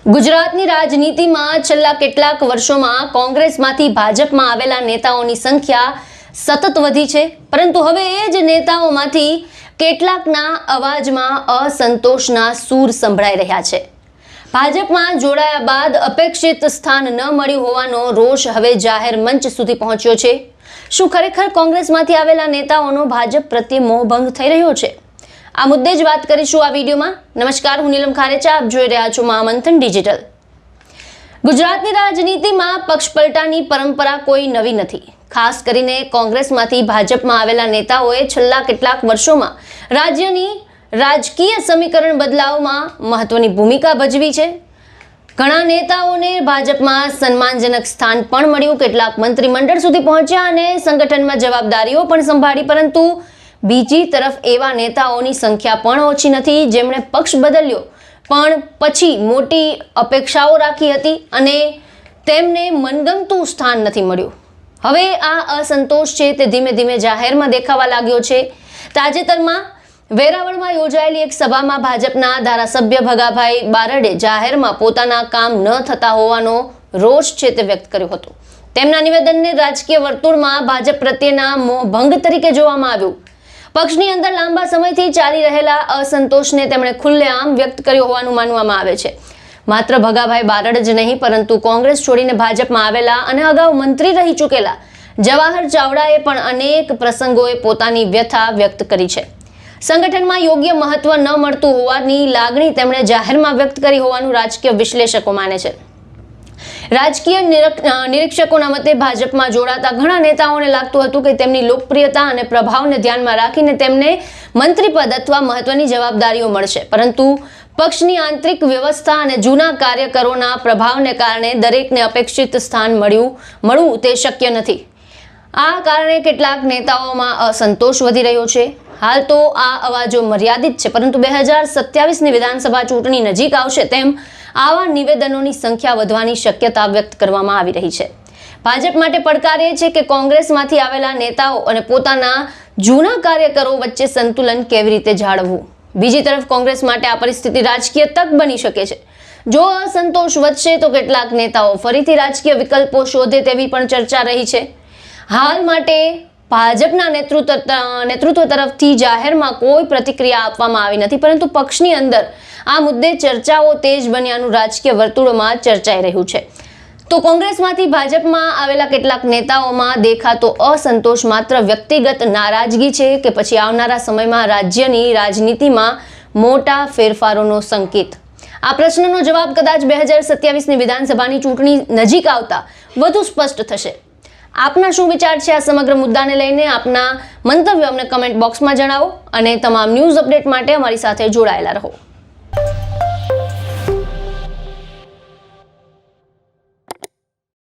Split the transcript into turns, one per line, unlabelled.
ગુજરાતની રાજનીતિમાં છેલ્લા કેટલાક વર્ષોમાં કોંગ્રેસમાંથી ભાજપમાં આવેલા નેતાઓની સંખ્યા સતત વધી છે, પરંતુ હવે એ જ નેતાઓમાંથી કેટલાકના અવાજમાં અસંતોષના સૂર સંભળાઈ રહ્યા છે। ભાજપમાં જોડાયા બાદ અપેક્ષિત સ્થાન ન મળ્યું હોવાનો રોષ હવે જાહેર મંચ સુધી પહોંચ્યો છે। શું ખરેખર કોંગ્રેસમાંથી આવેલા નેતાઓનો ભાજપ પ્રત્યે મોહભંગ થઈ રહ્યો છે? આ મુદ્દે જ વાત કરીશું આ વિડીયોમાં। નમસ્કાર, હું નીલમ ખારેચા, આપ જોઈ રહ્યા છો મહામંથન ડિજિટલ। ગુજરાતની રાજનીતિમાં પક્ષપલટાની પરંપરા કોઈ નવી નથી। ખાસ કરીને કોંગ્રેસમાંથી ભાજપમાં આવેલા નેતાઓએ છેલ્લા કેટલાક વર્ષોમાં રાજ્યની રાજકીય સમીકરણ બદલાવમાં મહત્વની ભૂમિકા ભજવી છે। ઘણા નેતાઓને ભાજપમાં સન્માનજનક સ્થાન પણ મળ્યું, કેટલાક મંત્રીમંડળ સુધી પહોંચ્યા અને સંગઠનમાં જવાબદારીઓ પણ સંભાળી, પરંતુ બીજી તરફ એવા નેતાઓની સંખ્યા પણ ઓછી નથી જેમણે પક્ષ બદલ્યો પણ પછી મોટી અપેક્ષાઓ રાખી હતી અને તેમને મનગમતું સ્થાન નથી મળ્યું। હવે આ અસંતોષ છે તે ધીમે ધીમે જાહેરમાં દેખાવા લાગ્યો છે। તાજેતરમાં વેરાવળમાં યોજાયેલી એક સભામાં ભાજપના ધારાસભ્ય ભગાભાઈ બારડે જાહેરમાં પોતાના કામ ન થતા હોવાનો રોષ છે તે વ્યક્ત કર્યો હતો। તેમના નિવેદનને રાજકીય વર્તુળમાં ભાજપ પ્રત્યેના મોહભંગ તરીકે જોવામાં આવ્યું। પક્ષની અંદર લાંબા સમયથી ચાલી રહેલા અસંતોષને તેમણે ખુલ્લેઆમ વ્યક્ત કર્યો હોવાનું માનવામાં આવે છે। માત્ર ભગાભાઈ બારડ જ નહીં, પરંતુ કોંગ્રેસ છોડીને ભાજપમાં આવેલા અને અગાઉ મંત્રી રહી ચૂકેલા જવાહર ચાવડાએ પણ અનેક પ્રસંગોએ પોતાની વ્યથા વ્યક્ત કરી છે। સંગઠનમાં યોગ્ય મહત્વ ન મળતું હોવાની લાગણી તેમણે જાહેરમાં વ્યક્ત કરી હોવાનું રાજકીય વિશ્લેષકો માને છે। રાજકીય નિરીક્ષકોના મતે ભાજપમાં જોડાતા ઘણા નેતાઓને લાગતું હતું કે તેમની લોકપ્રિયતા અને પ્રભાવને ધ્યાનમાં રાખીને તેમને મંત્રીપદ અથવા મહત્વની જવાબદારીઓ મળશે, પરંતુ પક્ષની આંતરિક વ્યવસ્થા અને જૂના કાર્યકરોના પ્રભાવને કારણે દરેકને અપેક્ષિત સ્થાન મળવું તે શક્ય નથી। આ કારણે કેટલાક નેતાઓમાં અસંતોષ વધી રહ્યો છે। હાલ તો આ અવાજો મર્યાદિત છે, પરંતુ 2027ની વિધાનસભા ચૂંટણી નજીક આવશે તેમ આવા નિવેદનોની સંખ્યા વધવાની શક્યતા વ્યક્ત કરવામાં આવી રહી છે। ભાજપ માટે પડકાર એ છે કે કોંગ્રેસમાંથી આવેલા નેતાઓ અને પોતાના જૂના કાર્યકરો વચ્ચે સંતુલન કેવી રીતે જાળવવું। બીજી તરફ કોંગ્રેસ માટે આ પરિસ્થિતિ રાજકીય તક બની શકે છે। જો અસંતોષ વધશે તો કેટલાક નેતાઓ ફરીથી રાજકીય વિકલ્પો શોધે તેવી પણ ચર્ચા રહી છે। હાલ માટે ભાજપના નેતૃત્વ તરફથી જાહેરમાં કોઈ પ્રતિક્રિયા આપવામાં આવી નથી, પરંતુ પક્ષની અંદર આ મુદ્દે ચર્ચાઓ તેજ બન્યાનું રાજકીય વર્તુળોમાં ચર્ચાઈ રહ્યું છે। તો કોંગ્રેસમાંથી ભાજપમાં આવેલા કેટલાક નેતાઓમાં દેખાતો અસંતોષ માત્ર વ્યક્તિગત નારાજગી છે કે પછી આવનારા સમયમાં રાજ્યની રાજનીતિમાં મોટા ફેરફારોનો સંકેત? આ પ્રશ્નનો જવાબ કદાચ 2027ની વિધાનસભાની ચૂંટણી નજીક આવતા વધુ સ્પષ્ટ થશે। આપના શું વિચાર છે આ સમગ્ર મુદ્દાને લઈને? આપના મંતવ્યો અમને કમેન્ટ બોક્સમાં જણાવો અને તમામ ન્યૂઝ અપડેટ માટે અમારી સાથે જોડાયેલા રહો।